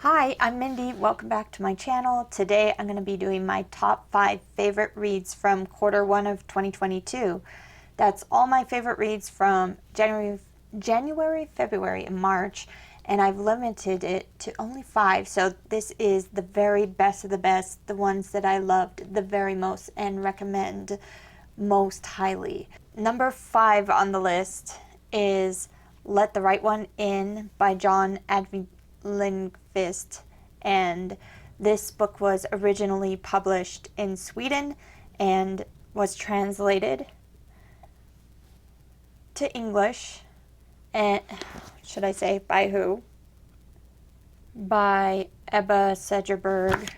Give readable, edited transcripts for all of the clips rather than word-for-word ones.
Hi, I'm Mindy. Welcome back to my channel. Today I'm going to be doing my top 5 favorite reads from quarter 1 of 2022. That's all my favorite reads from January, February, and March, and I've limited it to only 5. So this is the very best of the best, the ones that I loved the very most and recommend most highly. Number 5 on the list is Let the Right One In by Ajvide. Lindqvist, and this book was originally published in Sweden and was translated to English, and should I say by who? By Ebba Segerberg,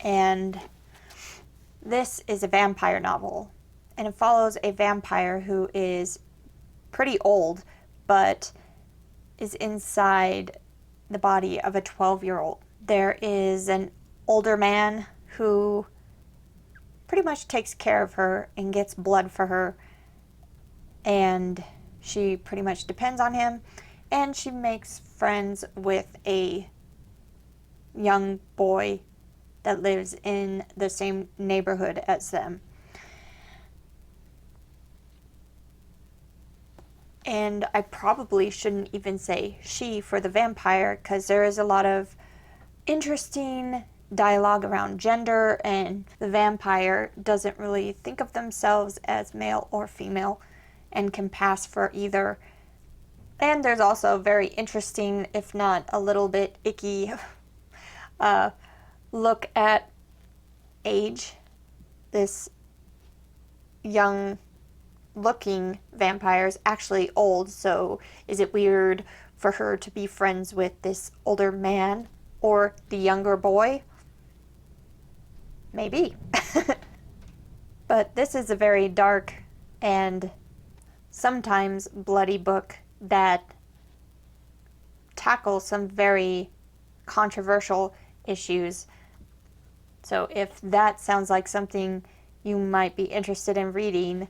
and this is a vampire novel, and it follows a vampire who is pretty old but is inside the body of a 12-year-old. There is an older man who pretty much takes care of her and gets blood for her, and she pretty much depends on him, and she makes friends with a young boy that lives in the same neighborhood as them. And I probably shouldn't even say she for the vampire, because there is a lot of interesting dialogue around gender, and the vampire doesn't really think of themselves as male or female and can pass for either. And there's also a very interesting, if not a little bit icky, look at age. This young looking vampire is actually old, so is it weird for her to be friends with this older man or the younger boy? Maybe. But this is a very dark and sometimes bloody book that tackles some very controversial issues. So if that sounds like something you might be interested in reading,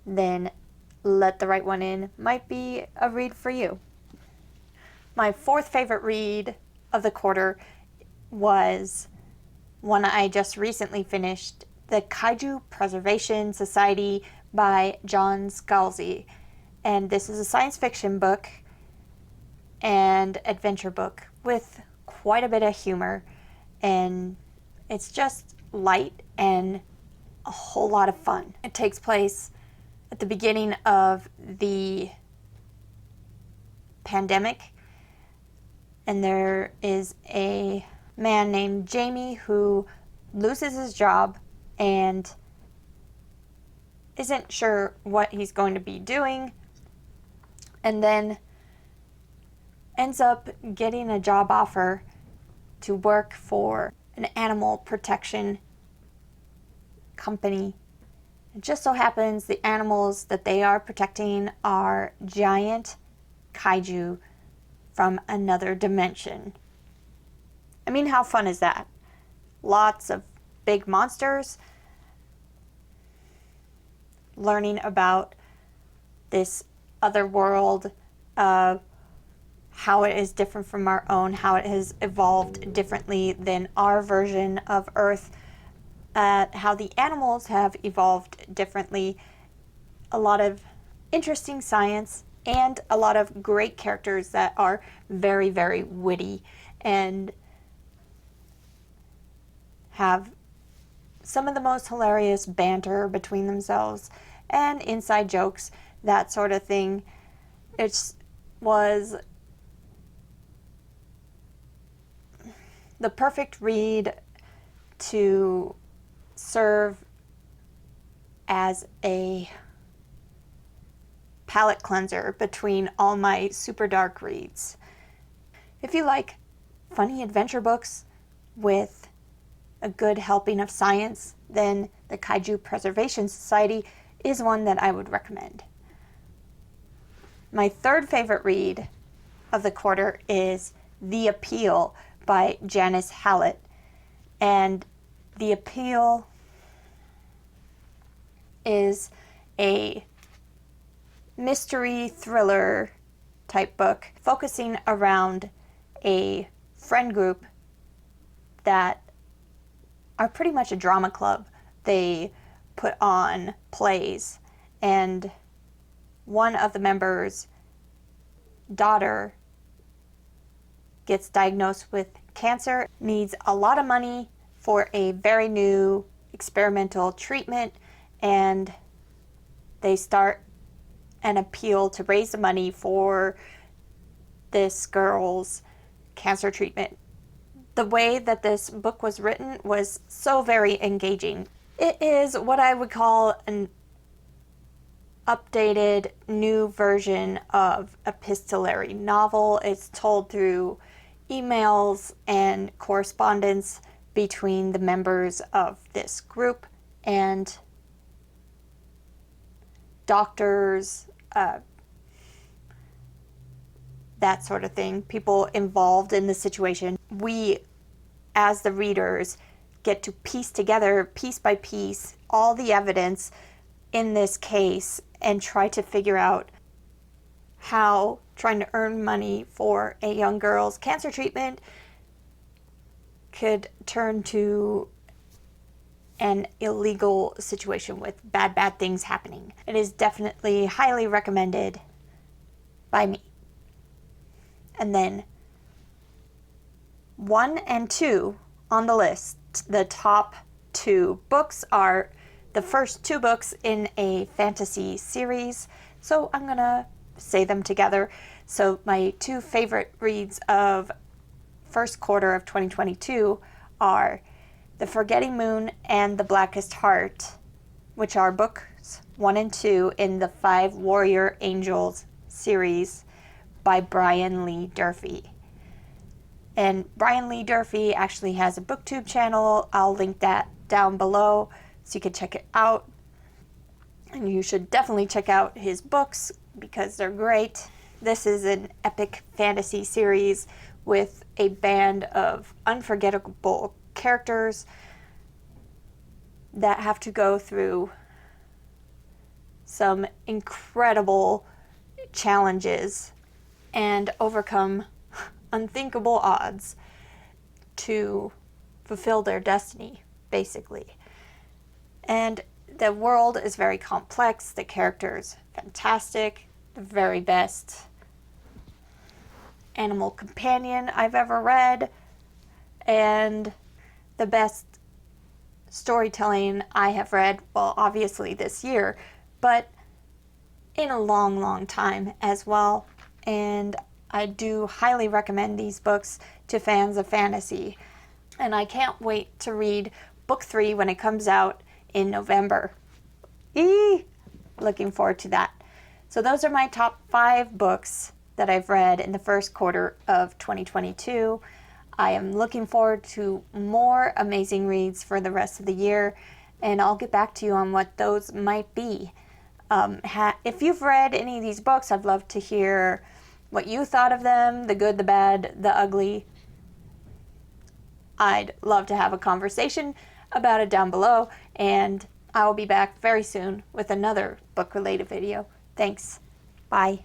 then Let the Right One In might be a read for you. My 4th favorite read of the quarter was one I just recently finished, The Kaiju Preservation Society by Scalzi. And this is a science fiction book and adventure book with quite a bit of humor, and it's just light and a whole lot of fun. It takes place at the beginning of the pandemic, and there is a man named Jamie who loses his job and isn't sure what he's going to be doing, and then ends up getting a job offer to work for an animal protection company. It just so happens the animals that they are protecting are giant kaiju from another dimension. I mean, how fun is that? Lots of big monsters. Learning about this other world, how it is different from our own, how it has evolved differently than our version of Earth, how the animals have evolved differently. A lot of interesting science and a lot of great characters that are very, very witty and have some of the most hilarious banter between themselves and inside jokes, that sort of thing. It was the perfect read to serve as a palate cleanser between all my super dark reads. If you like funny adventure books with a good helping of science, then the Kaiju Preservation Society is one that I would recommend. My 3rd favorite read of the quarter is The Appeal by Janice Hallett, and The Appeal is a mystery thriller type book focusing around a friend group that are pretty much a drama club. They put on plays, and one of the members' daughter gets diagnosed with cancer, needs a lot of money for a very new experimental treatment, and they start an appeal to raise the money for this girl's cancer treatment. The way that this book was written was so very engaging. It is what I would call an updated new version of epistolary novel. It's told through emails and correspondence between the members of this group and doctors, that sort of thing, people involved in the situation. We, as the readers, get to piece together, piece by piece, all the evidence in this case and try to figure out how trying to earn money for a young girl's cancer treatment could turn to an illegal situation with bad things happening. It is definitely highly recommended by me. And then 1 and 2 on the list. The top 2 books are the first 2 books in a fantasy series, so I'm gonna say them together. So my 2 favorite reads of first quarter of 2022 are The Forgetting Moon and The Blackest Heart, which are books 1 and 2 in the 5 Warrior Angels series by Brian Lee Durfee. And Brian Lee Durfee actually has a booktube channel. I'll link that down below so you can check it out. And you should definitely check out his books because they're great. This is an epic fantasy series with a band of unforgettable characters that have to go through some incredible challenges and overcome unthinkable odds to fulfill their destiny, basically. And the world is very complex, the characters fantastic, the very best animal companion I've ever read, and the best storytelling I have read, well, obviously this year, but in a long time as well. And I do highly recommend these books to fans of fantasy. And I can't wait to read book 3 when it comes out in November. Looking forward to that. So those are my top 5 books that I've read in the first quarter of 2022. I am looking forward to more amazing reads for the rest of the year, and I'll get back to you on what those might be. If you've read any of these books, I'd love to hear what you thought of them, the good, the bad, the ugly. I'd love to have a conversation about it down below, and I will be back very soon with another book-related video. Thanks. Bye.